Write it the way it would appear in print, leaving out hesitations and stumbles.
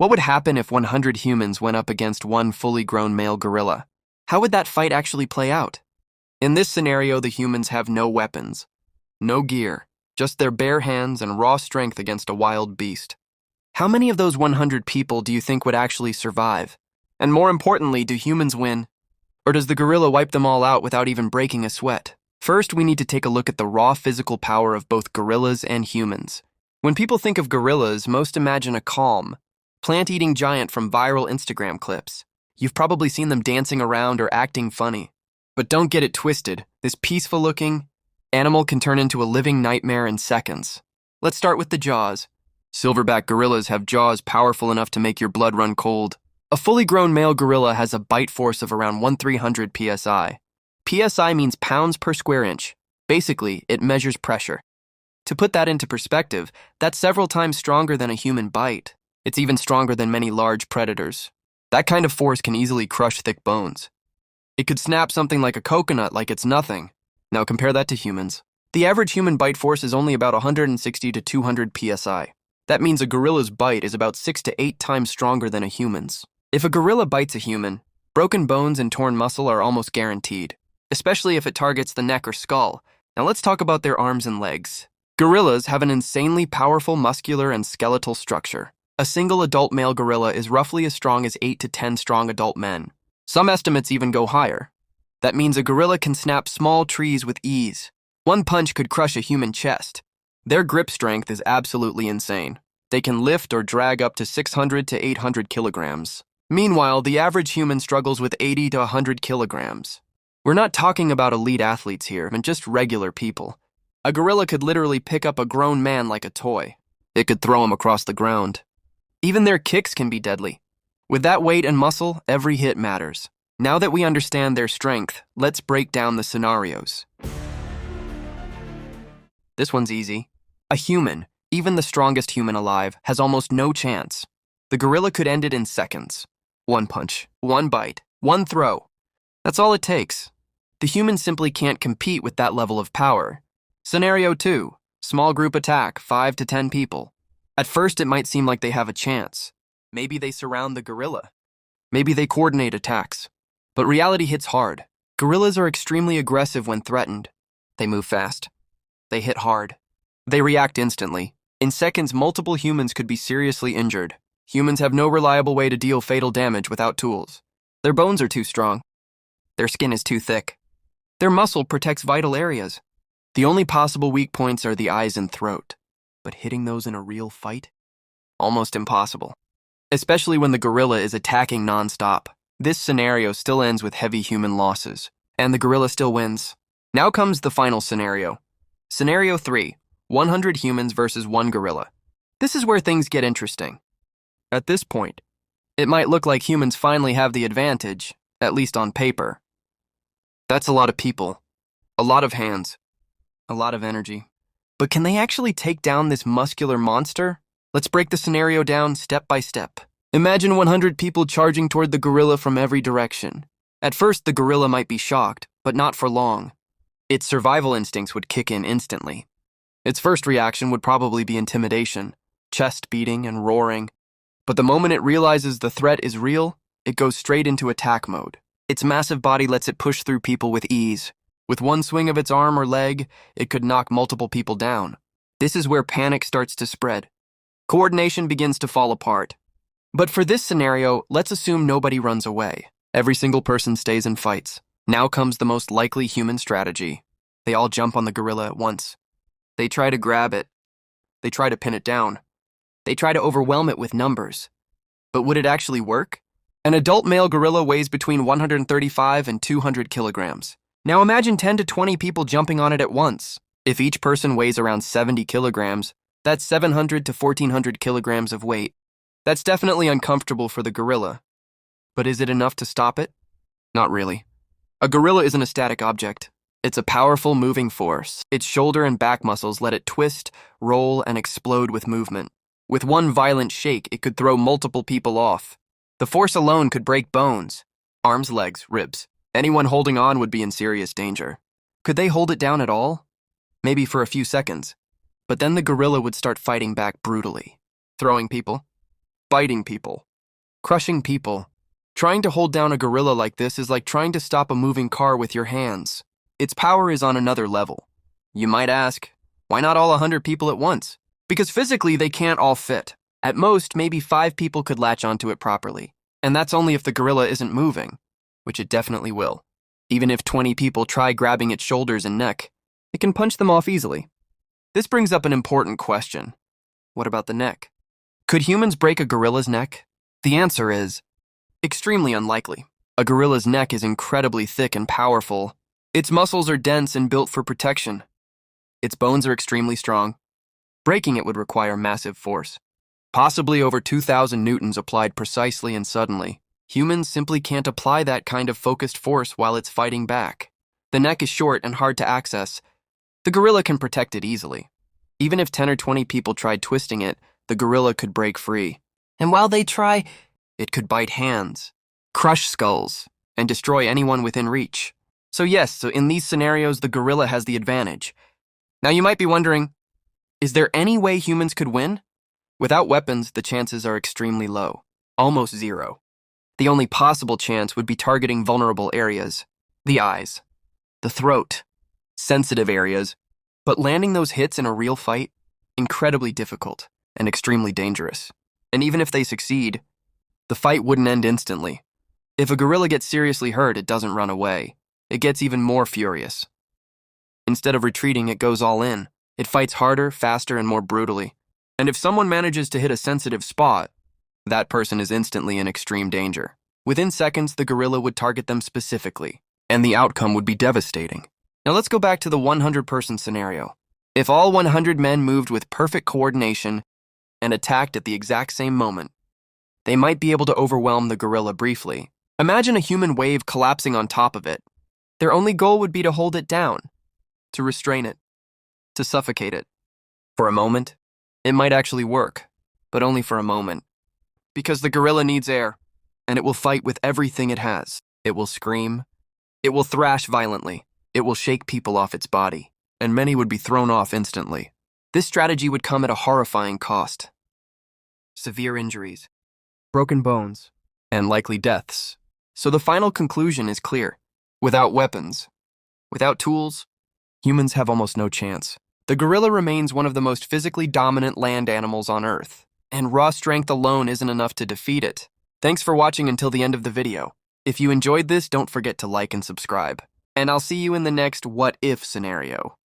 What would happen if 100 humans went up against one fully grown male gorilla? How would that fight actually play out? In this scenario, the humans have no weapons, no gear, just their bare hands and raw strength against a wild beast. How many of those 100 people do you think would actually survive? And more importantly, do humans win? Or does the gorilla wipe them all out without even breaking a sweat? First, we need to take a look at the raw physical power of both gorillas and humans. When people think of gorillas, most imagine a calm, plant-eating giant from viral Instagram clips. You've probably seen them dancing around or acting funny. But don't get it twisted. This peaceful-looking animal can turn into a living nightmare in seconds. Let's start with the jaws. Silverback gorillas have jaws powerful enough to make your blood run cold. A fully grown male gorilla has a bite force of around 1,300 psi. PSI means pounds per square inch. Basically, it measures pressure. To put that into perspective, that's several times stronger than a human bite. It's even stronger than many large predators. That kind of force can easily crush thick bones. It could snap something like a coconut like it's nothing. Now compare that to humans. The average human bite force is only about 160 to 200 psi. That means a gorilla's bite is about 6 to 8 times stronger than a human's. If a gorilla bites a human, broken bones and torn muscle are almost guaranteed, especially if it targets the neck or skull. Now let's talk about their arms and legs. Gorillas have an insanely powerful muscular and skeletal structure. A single adult male gorilla is roughly as strong as 8 to 10 strong adult men. Some estimates even go higher. That means a gorilla can snap small trees with ease. One punch could crush a human chest. Their grip strength is absolutely insane. They can lift or drag up to 600 to 800 kilograms. Meanwhile, the average human struggles with 80 to 100 kilograms. We're not talking about elite athletes here, but just regular people. A gorilla could literally pick up a grown man like a toy. It could throw him across the ground. Even their kicks can be deadly. With that weight and muscle, every hit matters. Now that we understand their strength, let's break down the scenarios. This one's easy. A human, even the strongest human alive, has almost no chance. The gorilla could end it in seconds. One punch, one bite, one throw. That's all it takes. The human simply can't compete with that level of power. Scenario 2. Small group attack, 5 to 10 people. At first, it might seem like they have a chance. Maybe they surround the gorilla. Maybe they coordinate attacks. But reality hits hard. Gorillas are extremely aggressive when threatened. They move fast. They hit hard. They react instantly. In seconds, multiple humans could be seriously injured. Humans have no reliable way to deal fatal damage without tools. Their bones are too strong. Their skin is too thick. Their muscle protects vital areas. The only possible weak points are the eyes and throat. But hitting those in a real fight? Almost impossible. Especially when the gorilla is attacking non-stop. This scenario still ends with heavy human losses, and the gorilla still wins. Now comes the final scenario. Scenario 3. 100 humans versus 1 gorilla. This is where things get interesting. At this point, it might look like humans finally have the advantage, at least on paper. That's a lot of people, a lot of hands, a lot of energy. But can they actually take down this muscular monster? Let's break the scenario down step by step. Imagine 100 people charging toward the gorilla from every direction. At first, the gorilla might be shocked, but not for long. Its survival instincts would kick in instantly. Its first reaction would probably be intimidation, chest beating and roaring. But the moment it realizes the threat is real, it goes straight into attack mode. Its massive body lets it push through people with ease. With one swing of its arm or leg, it could knock multiple people down. This is where panic starts to spread. Coordination begins to fall apart. But for this scenario, let's assume nobody runs away. Every single person stays and fights. Now comes the most likely human strategy. They all jump on the gorilla at once. They try to grab it. They try to pin it down. They try to overwhelm it with numbers. But would it actually work? An adult male gorilla weighs between 135 and 200 kilograms. Now imagine 10 to 20 people jumping on it at once. If each person weighs around 70 kilograms, that's 700 to 1,400 kilograms of weight. That's definitely uncomfortable for the gorilla. But is it enough to stop it? Not really. A gorilla isn't a static object. It's a powerful moving force. Its shoulder and back muscles let it twist, roll, and explode with movement. With one violent shake, it could throw multiple people off. The force alone could break bones, arms, legs, ribs. Anyone holding on would be in serious danger. Could they hold it down at all? Maybe for a few seconds. But then the gorilla would start fighting back brutally. Throwing people, biting people, crushing people. Trying to hold down a gorilla like this is like trying to stop a moving car with your hands. Its power is on another level. You might ask, why not all 100 people at once? Because physically they can't all fit. At most, maybe 5 people could latch onto it properly. And that's only if the gorilla isn't moving, which it definitely will. Even if 20 people try grabbing its shoulders and neck, it can punch them off easily. This brings up an important question. What about the neck? Could humans break a gorilla's neck? The answer is extremely unlikely. A gorilla's neck is incredibly thick and powerful. Its muscles are dense and built for protection. Its bones are extremely strong. Breaking it would require massive force. Possibly over 2,000 newtons applied precisely and suddenly. Humans simply can't apply that kind of focused force while it's fighting back. The neck is short and hard to access. The gorilla can protect it easily. Even if 10 or 20 people tried twisting it, the gorilla could break free. And while they try, it could bite hands, crush skulls, and destroy anyone within reach. So in these scenarios, the gorilla has the advantage. Now you might be wondering, is there any way humans could win? Without weapons, the chances are extremely low, almost zero. The only possible chance would be targeting vulnerable areas, the eyes, the throat, sensitive areas. But landing those hits in a real fight, incredibly difficult and extremely dangerous. And even if they succeed, the fight wouldn't end instantly. If a gorilla gets seriously hurt, it doesn't run away. It gets even more furious. Instead of retreating, it goes all in. It fights harder, faster, and more brutally. And if someone manages to hit a sensitive spot, that person is instantly in extreme danger. Within seconds, the gorilla would target them specifically, and the outcome would be devastating. Now let's go back to the 100-person scenario. If all 100 men moved with perfect coordination and attacked at the exact same moment, they might be able to overwhelm the gorilla briefly. Imagine a human wave collapsing on top of it. Their only goal would be to hold it down, to restrain it, to suffocate it. For a moment, it might actually work, but only for a moment. Because the gorilla needs air, and it will fight with everything it has. It will scream. It will thrash violently. It will shake people off its body, and many would be thrown off instantly. This strategy would come at a horrifying cost. Severe injuries, broken bones, and likely deaths. So the final conclusion is clear. Without weapons, without tools, humans have almost no chance. The gorilla remains one of the most physically dominant land animals on Earth, and raw strength alone isn't enough to defeat it. Thanks for watching until the end of the video. If you enjoyed this, don't forget to like and subscribe. And I'll see you in the next what if scenario.